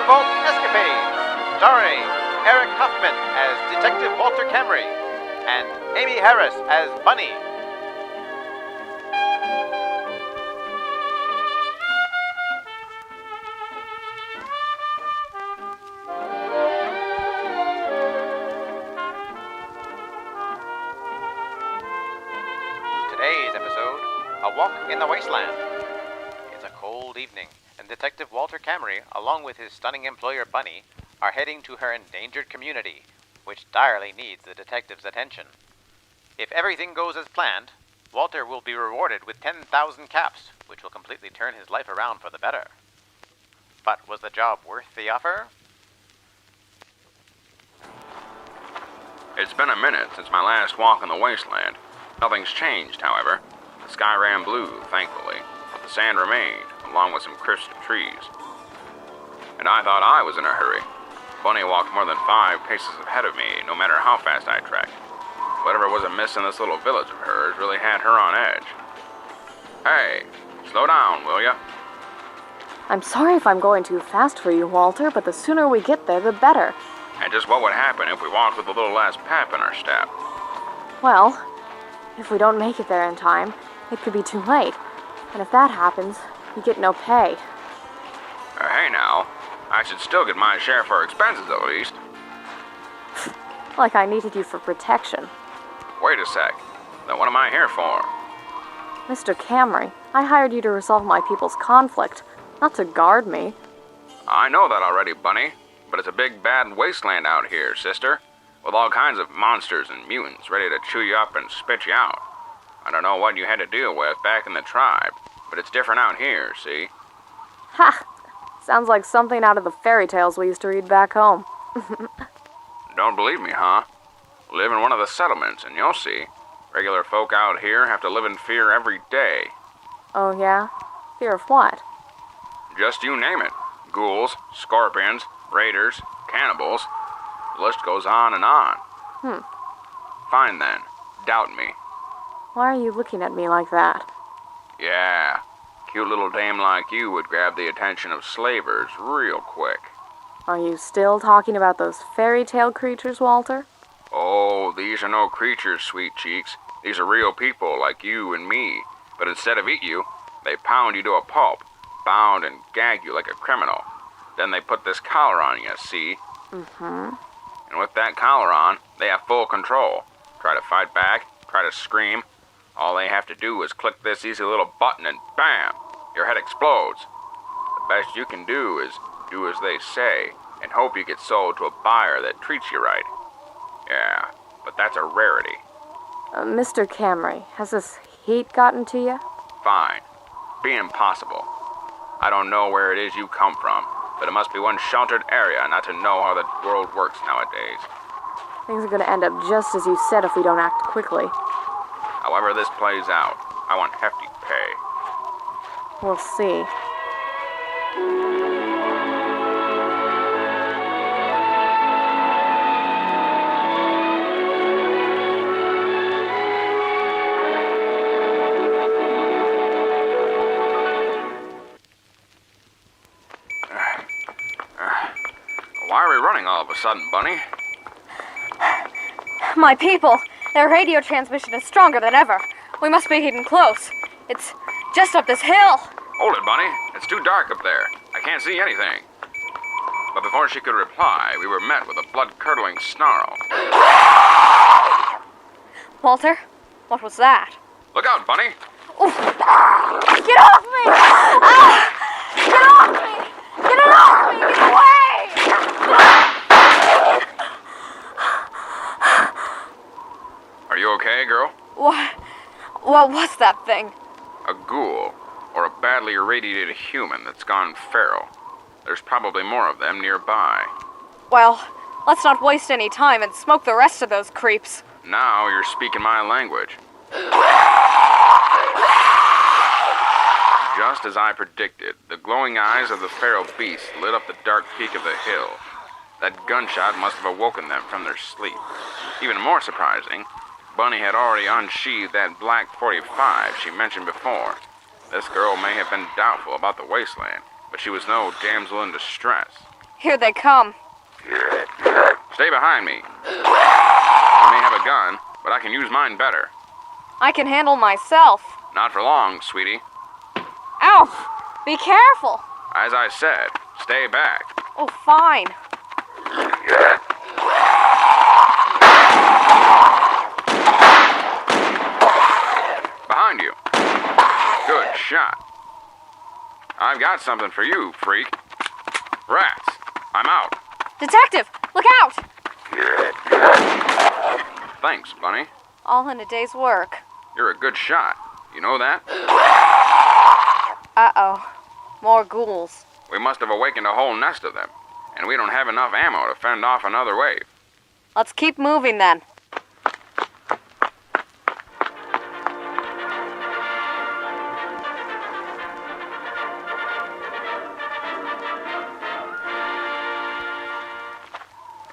Vault Escapades, starring Eric Huffman as Detective Walter Camry and Amy Harris as Bunny. Today's episode, A Walk in the Wasteland. It's a cold evening, and Detective Walter Camry, along with his stunning employer Bunny, are heading to her endangered community, which direly needs the detective's attention. If everything goes as planned, Walter will be rewarded with 10,000 caps, which will completely turn his life around for the better. But was the job worth the offer? It's been a minute since my last walk in the wasteland. Nothing's changed, however. The sky ran blue, thankfully, but the sand remained, along with some crisp trees. And I thought I was in a hurry. Bunny walked more than 5 paces ahead of me, no matter how fast I trekked. Whatever was amiss in this little village of hers really had her on edge. Hey, slow down, will ya? I'm sorry if I'm going too fast for you, Walter, but the sooner we get there, the better. And just what would happen if we walked with a little less pep in our step? Well, if we don't make it there in time, it could be too late. And if that happens, you get no pay. Hey now, I should still get my share for expenses at least. Like I needed you for protection. Wait a sec. Then what am I here for? Mr. Camry, I hired you to resolve my people's conflict, not to guard me. I know that already, Bunny. But it's a big bad wasteland out here, sister. With all kinds of monsters and mutants ready to chew you up and spit you out. I don't know what you had to deal with back in the tribe, but it's different out here, see? Ha! Sounds like something out of the fairy tales we used to read back home. Don't believe me, huh? Live in one of the settlements and you'll see. Regular folk out here have to live in fear every day. Oh yeah? Fear of what? Just you name it. Ghouls, scorpions, raiders, cannibals. The list goes on and on. Fine then. Doubt me. Why are you looking at me like that? Yeah. Cute little dame like you would grab the attention of slavers real quick. Are you still talking about those fairy tale creatures, Walter? Oh, these are no creatures, sweet cheeks. These are real people like you and me. But instead of eat you, they pound you to a pulp, bound and gag you like a criminal. Then they put this collar on you, see? Mm-hmm. And with that collar on, they have full control. Try to fight back, try to scream. All they have to do is click this easy little button and bam! Your head explodes. The best you can do is do as they say and hope you get sold to a buyer that treats you right. Yeah, but that's a rarity. Mr. Camry, has this heat gotten to you? Fine. Be impossible. I don't know where it is you come from, but it must be one sheltered area not to know how the world works nowadays. Things are going to end up just as you said if we don't act quickly. However this plays out, I want hefty pay. We'll see. Why are we running all of a sudden, Bunny? My people, their radio transmission is stronger than ever. We must be getting close. It's just up this hill. Hold it, Bunny. It's too dark up there. I can't see anything. But before she could reply, we were met with a blood-curdling snarl. Walter, what was that? Look out, Bunny! Oof. Get off me! Get off me! Get it off me! Get away! Are you okay, girl? What was that thing? A ghoul, or a badly irradiated human that's gone feral. There's probably more of them nearby. Well, let's not waste any time and smoke the rest of those creeps. Now you're speaking my language. Just as I predicted, the glowing eyes of the feral beast lit up the dark peak of the hill. That gunshot must have awoken them from their sleep. Even more surprising, Bunny had already unsheathed that black .45 she mentioned before. This girl may have been doubtful about the wasteland, but she was no damsel in distress. Here they come. Stay behind me. I may have a gun, but I can use mine better. I can handle myself. Not for long, sweetie. Ow! Be careful. As I said, stay back. Oh, fine. Behind you. Good shot. I've got something for you, freak. Rats. I'm out. Detective, look out! Thanks, Bunny. All in a day's work. You're a good shot. You know that? Uh-oh. More ghouls. We must have awakened a whole nest of them, and we don't have enough ammo to fend off another wave. Let's keep moving then.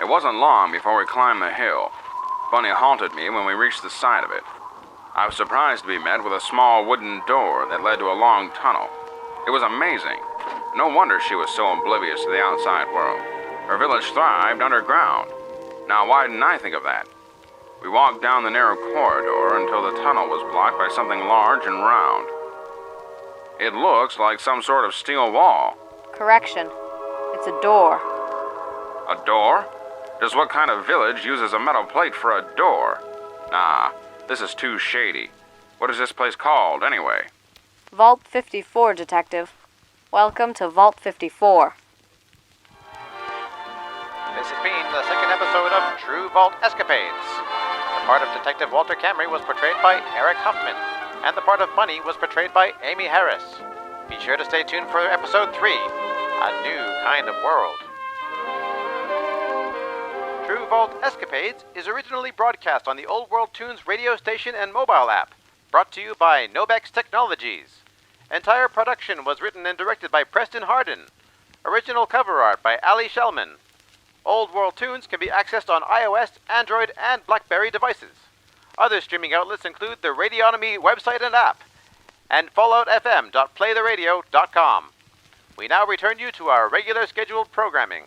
It wasn't long before we climbed the hill. Bunny halted me when we reached the side of it. I was surprised to be met with a small wooden door that led to a long tunnel. It was amazing. No wonder she was so oblivious to the outside world. Her village thrived underground. Now, why didn't I think of that? We walked down the narrow corridor until the tunnel was blocked by something large and round. It looks like some sort of steel wall. Correction. It's a door. A door? Just what kind of village uses a metal plate for a door? Nah, this is too shady. What is this place called, anyway? Vault 54, Detective. Welcome to Vault 54. This has been the second episode of True Vault Escapades. The part of Detective Walter Camry was portrayed by Eric Huffman, and the part of Bunny was portrayed by Amy Harris. Be sure to stay tuned for episode 3, A New Kind of World. True Vault Escapades is originally broadcast on the Old World Tunes radio station and mobile app, brought to you by Nobex Technologies. Entire production was written and directed by Preston Hardin. Original cover art by Ali Shellman. Old World Tunes can be accessed on iOS, Android, and BlackBerry devices. Other streaming outlets include the Radionomy website and app, and FalloutFM.playtheradio.com. We now return you to our regular scheduled programming.